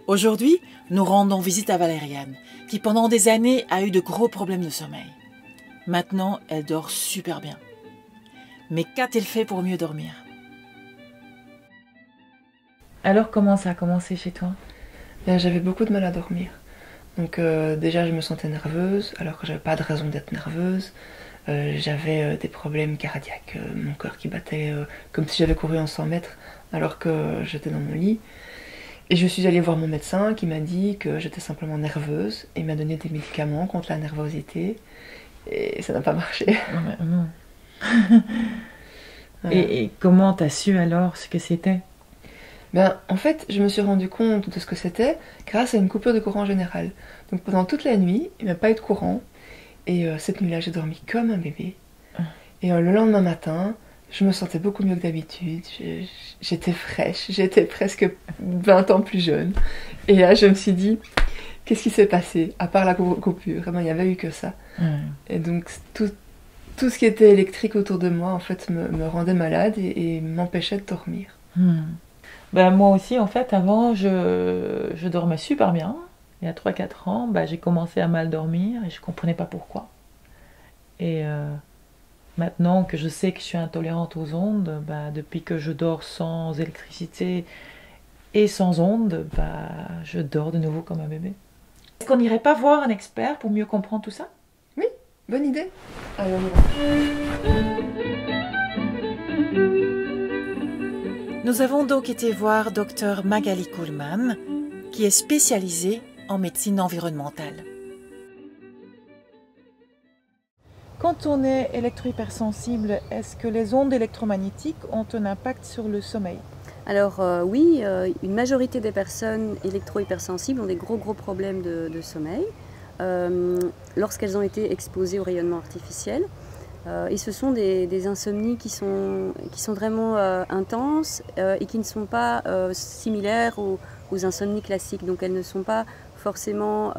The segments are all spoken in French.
Aujourd'hui, nous rendons visite à Valériane, qui pendant des années a eu de gros problèmes de sommeil. Maintenant, elle dort super bien. Mais qu'a-t-elle fait pour mieux dormir? Alors, comment ça a commencé chez toi? J'avais beaucoup de mal à dormir. Donc déjà je me sentais nerveuse alors que j'avais pas de raison d'être nerveuse. J'avais des problèmes cardiaques, mon cœur qui battait comme si j'avais couru en 100 mètres alors que j'étais dans mon lit. Et je suis allée voir mon médecin qui m'a dit que j'étais simplement nerveuse et m'a donné des médicaments contre la nervosité. Et ça n'a pas marché. Ouais, non. Voilà. Et comment t'as su alors ce que c'était? En fait, je me suis rendu compte de ce que c'était grâce à une coupure de courant général. Donc pendant toute la nuit, il n'y m'a pas eu de courant. Et cette nuit-là, j'ai dormi comme un bébé. Et le lendemain matin, je me sentais beaucoup mieux que d'habitude. J'étais fraîche, j'étais presque 20 ans plus jeune. Et là, je me suis dit, qu'est-ce qui s'est passé? À part la coupure, il n'y avait eu que ça. Et donc, tout ce qui était électrique autour de moi, en fait, me rendait malade et m'empêchait de dormir. Moi aussi, en fait, avant, je dormais super bien. Il y a 3-4 ans, j'ai commencé à mal dormir et je ne comprenais pas pourquoi. Et maintenant que je sais que je suis intolérante aux ondes, depuis que je dors sans électricité et sans ondes, je dors de nouveau comme un bébé. Est-ce qu'on n'irait pas voir un expert pour mieux comprendre tout ça? Oui, bonne idée. Allez, on y va. Nous avons donc été voir Dr Magali Kuhlmann, qui est spécialisée en médecine environnementale. Quand on est électro-hypersensible, est-ce que les ondes électromagnétiques ont un impact sur le sommeil? Alors oui, une majorité des personnes électro-hypersensibles ont des gros problèmes de sommeil lorsqu'elles ont été exposées au rayonnement artificiel. Et ce sont des insomnies qui sont vraiment intenses et qui ne sont pas similaires aux insomnies classiques. Donc elles ne sont pas forcément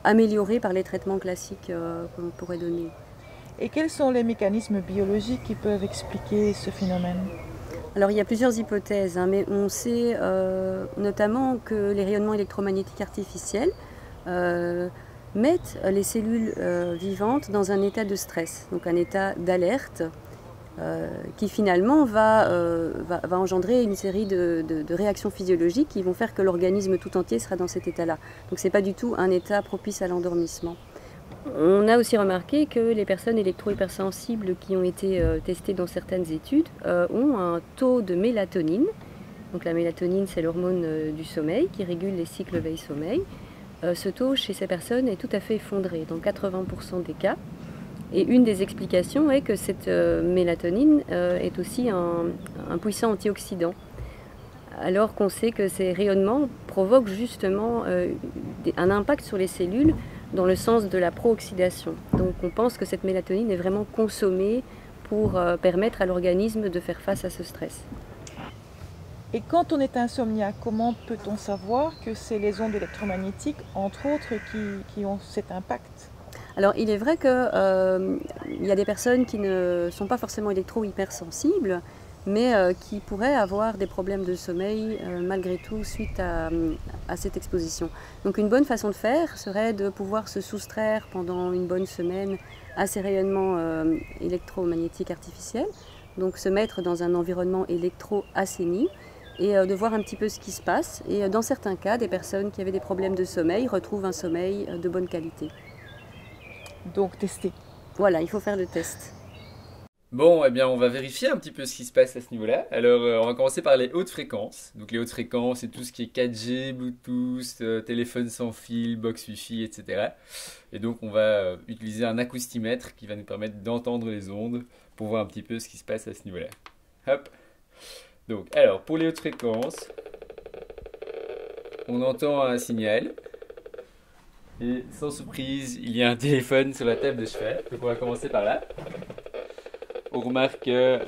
améliorées par les traitements classiques qu'on pourrait donner. Et quels sont les mécanismes biologiques qui peuvent expliquer ce phénomène? Alors il y a plusieurs hypothèses, mais on sait notamment que les rayonnements électromagnétiques artificiels mettent les cellules vivantes dans un état de stress, donc un état d'alerte qui finalement va engendrer une série de réactions physiologiques qui vont faire que l'organisme tout entier sera dans cet état-là. Donc ce n'est pas du tout un état propice à l'endormissement. On a aussi remarqué que les personnes électro-hypersensibles qui ont été testées dans certaines études ont un taux de mélatonine. Donc la mélatonine, c'est l'hormone du sommeil qui régule les cycles veille-sommeil. Ce taux chez ces personnes est tout à fait effondré dans 80% des cas. Et une des explications est que cette mélatonine est aussi un puissant antioxydant. Alors qu'on sait que ces rayonnements provoquent justement un impact sur les cellules dans le sens de la pro-oxydation. Donc on pense que cette mélatonine est vraiment consommée pour permettre à l'organisme de faire face à ce stress. Et quand on est insomniaque, comment peut-on savoir que c'est les ondes électromagnétiques, entre autres, qui ont cet impact? Alors il est vrai qu'il y a des personnes qui ne sont pas forcément électro-hypersensibles, mais qui pourraient avoir des problèmes de sommeil malgré tout suite à cette exposition. Donc une bonne façon de faire serait de pouvoir se soustraire pendant une bonne semaine à ces rayonnements électromagnétiques artificiels, donc se mettre dans un environnement électro-assaini et de voir un petit peu ce qui se passe. Et dans certains cas, des personnes qui avaient des problèmes de sommeil retrouvent un sommeil de bonne qualité. Donc tester. Voilà, il faut faire le test. Bon, on va vérifier un petit peu ce qui se passe à ce niveau-là. Alors, on va commencer par les hautes fréquences. Donc, les hautes fréquences, c'est tout ce qui est 4G, Bluetooth, téléphone sans fil, box Wi-Fi, etc. Et donc, on va utiliser un acoustimètre qui va nous permettre d'entendre les ondes pour voir un petit peu ce qui se passe à ce niveau-là. Hop. Donc, alors, pour les hautes fréquences, on entend un signal. Et sans surprise, il y a un téléphone sur la table de chevet. Donc, on va commencer par là. On remarque que,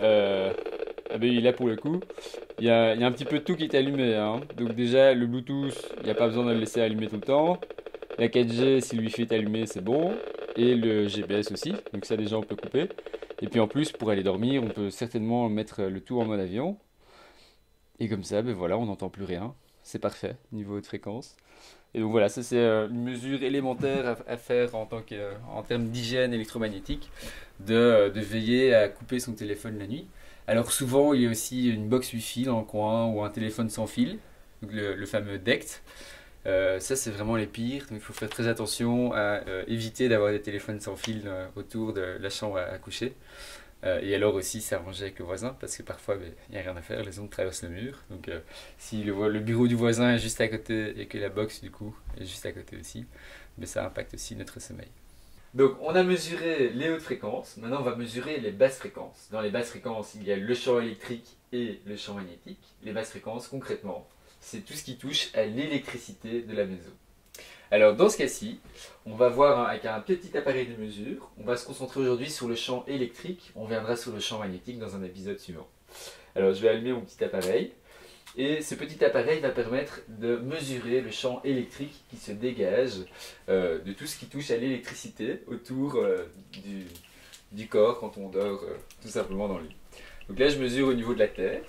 là pour le coup, il y a un petit peu tout qui est allumé. Donc déjà, le Bluetooth, il n'y a pas besoin de le laisser allumer tout le temps. La 4G, si le Wi-Fi est allumé, c'est bon. Et le GPS aussi, donc ça déjà on peut couper. Et puis en plus, pour aller dormir, on peut certainement mettre le tout en mode avion. Et comme ça, voilà, on n'entend plus rien. c'est parfait, niveau haute fréquence. Et donc voilà, ça c'est une mesure élémentaire à faire en termes d'hygiène électromagnétique, de veiller à couper son téléphone la nuit. Alors souvent, il y a aussi une box Wi-Fi dans le coin ou un téléphone sans fil, donc le fameux DECT. Ça, c'est vraiment les pires, donc il faut faire très attention à éviter d'avoir des téléphones sans fil autour de la chambre à coucher. Et alors aussi s'arranger avec le voisin, parce que parfois il n'y a rien à faire, les ondes traversent le mur. Donc si le bureau du voisin est juste à côté et que la box du coup est juste à côté aussi, mais ça impacte aussi notre sommeil. Donc on a mesuré les hautes fréquences, maintenant on va mesurer les basses fréquences. Dans les basses fréquences, il y a le champ électrique et le champ magnétique. Les basses fréquences, concrètement, c'est tout ce qui touche à l'électricité de la maison. Alors dans ce cas-ci, on va voir avec un petit appareil de mesure, on va se concentrer aujourd'hui sur le champ électrique, on viendra sur le champ magnétique dans un épisode suivant. Alors je vais allumer mon petit appareil, et ce petit appareil va permettre de mesurer le champ électrique qui se dégage de tout ce qui touche à l'électricité autour du corps quand on dort tout simplement dans le lit. Donc là je mesure au niveau de la tête,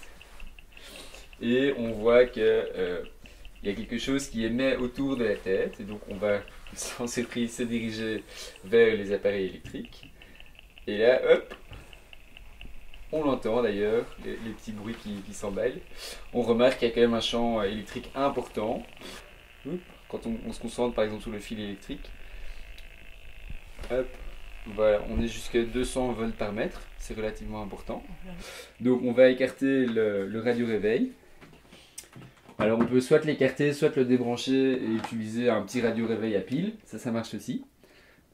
et on voit que il y a quelque chose qui émet autour de la tête, et donc on va sans surprise se diriger vers les appareils électriques. Et là, hop, on l'entend d'ailleurs, les petits bruits qui s'emballent. On remarque qu'il y a quand même un champ électrique important. Quand on se concentre par exemple sur le fil électrique, hop, voilà, on est jusqu'à 200 volts par mètre, c'est relativement important. Donc on va écarter le radio-réveil. Alors on peut soit l'écarter, soit le débrancher et utiliser un petit radio-réveil à pile, ça marche aussi.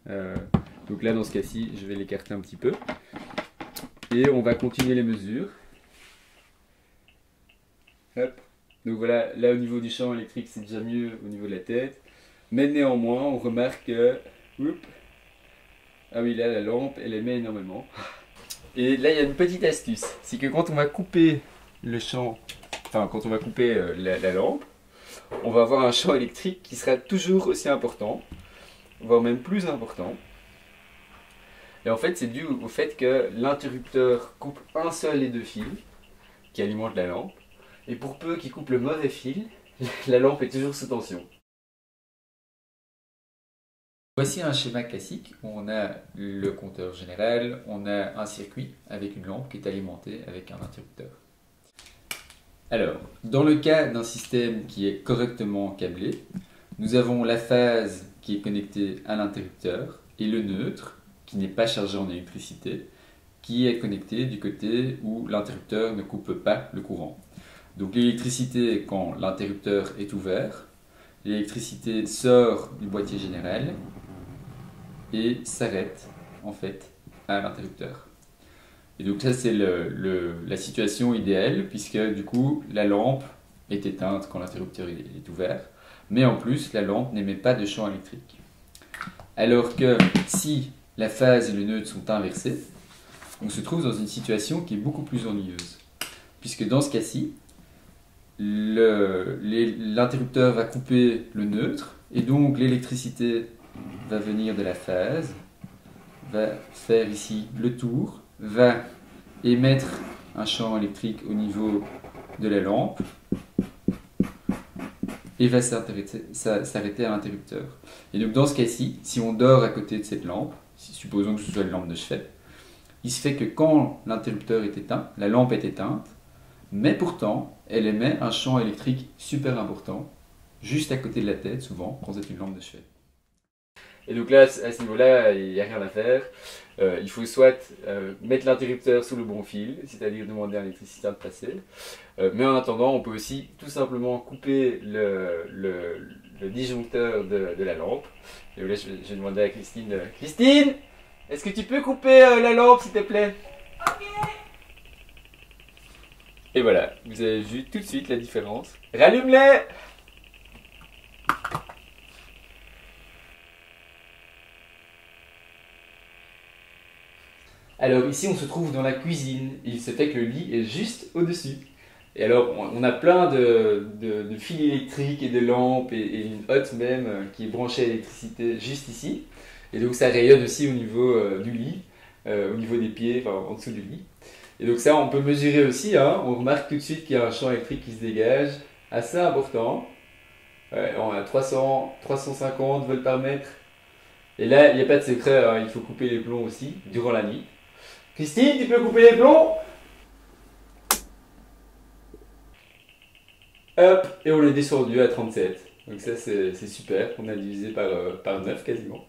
Donc là dans ce cas-ci, je vais l'écarter un petit peu. Et on va continuer les mesures. Hop. Donc voilà, là au niveau du champ électrique c'est déjà mieux au niveau de la tête. Mais néanmoins, on remarque que... Ah oui, là la lampe, elle émet énormément. Et là il y a une petite astuce, c'est que quand on va couper le champ... Enfin, quand on va couper la lampe, on va avoir un champ électrique qui sera toujours aussi important, voire même plus important. Et en fait, c'est dû au fait que l'interrupteur coupe un seul des deux fils qui alimentent la lampe, et pour peu qu'il coupe le mauvais fil, la lampe est toujours sous tension. Voici un schéma classique où on a le compteur général, on a un circuit avec une lampe qui est alimentée avec un interrupteur. Alors, dans le cas d'un système qui est correctement câblé, nous avons la phase qui est connectée à l'interrupteur et le neutre, qui n'est pas chargé en électricité, qui est connecté du côté où l'interrupteur ne coupe pas le courant. Donc l'électricité, quand l'interrupteur est ouvert, l'électricité sort du boîtier général et s'arrête en fait à l'interrupteur. Et donc ça c'est la situation idéale, puisque du coup la lampe est éteinte quand l'interrupteur est ouvert, mais en plus la lampe n'émet pas de champ électrique. Alors que si la phase et le neutre sont inversés, on se trouve dans une situation qui est beaucoup plus ennuyeuse. Puisque dans ce cas-ci, l'interrupteur va couper le neutre, et donc l'électricité va venir de la phase, va faire ici le tour, va émettre un champ électrique au niveau de la lampe et va s'arrêter à l'interrupteur. Et donc dans ce cas-ci, si on dort à côté de cette lampe, supposons que ce soit une lampe de chevet, il se fait que quand l'interrupteur est éteint, la lampe est éteinte, mais pourtant elle émet un champ électrique super important, juste à côté de la tête souvent, quand c'est une lampe de chevet. Et donc là, à ce niveau-là, il n'y a rien à faire. Il faut soit mettre l'interrupteur sous le bon fil, c'est-à-dire demander à l'électricien de passer. Mais en attendant, on peut aussi tout simplement couper le disjoncteur de la lampe. Et là, je vais demander à Christine. Christine, est-ce que tu peux couper la lampe, s'il te plaît? Ok. Et voilà, vous avez vu tout de suite la différence. Rallume-les! Alors ici on se trouve dans la cuisine, il se fait que le lit est juste au-dessus. Et alors on a plein de fils électriques et de lampes et une hotte même qui est branchée à l'électricité juste ici. Et donc ça rayonne aussi au niveau du lit, au niveau des pieds, enfin en dessous du lit. Et donc ça on peut mesurer aussi, hein. On remarque tout de suite qu'il y a un champ électrique qui se dégage assez important. Ouais, on a 350 volts par mètre. Et là, il n'y a pas de secret, hein, il faut couper les plombs aussi, durant la nuit. Christine, tu peux couper les plombs? Hop, et on est descendu à 37. Donc ça, c'est super, on a divisé par 9 quasiment.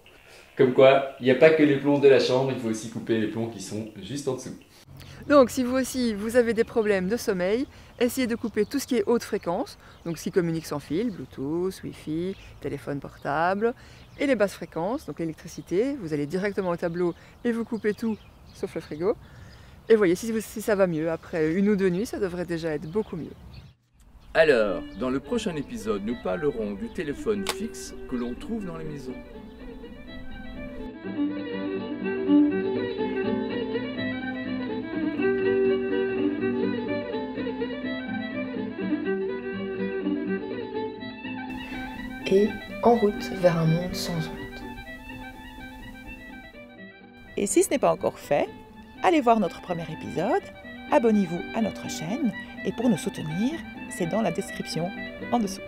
Comme quoi, il n'y a pas que les plombs de la chambre, il faut aussi couper les plombs qui sont juste en dessous. Donc si vous aussi vous avez des problèmes de sommeil, essayez de couper tout ce qui est haute fréquence, donc ce qui communique sans fil, Bluetooth, Wi-Fi, téléphone portable, et les basses fréquences, donc l'électricité, vous allez directement au tableau et vous coupez tout sauf le frigo. Et voyez, si ça va mieux, après 1 ou 2 nuits, ça devrait déjà être beaucoup mieux. Alors, dans le prochain épisode, nous parlerons du téléphone fixe que l'on trouve dans les maisons. Et en route vers un monde sans ondes. Et si ce n'est pas encore fait, allez voir notre premier épisode, abonnez-vous à notre chaîne et pour nous soutenir, c'est dans la description en dessous.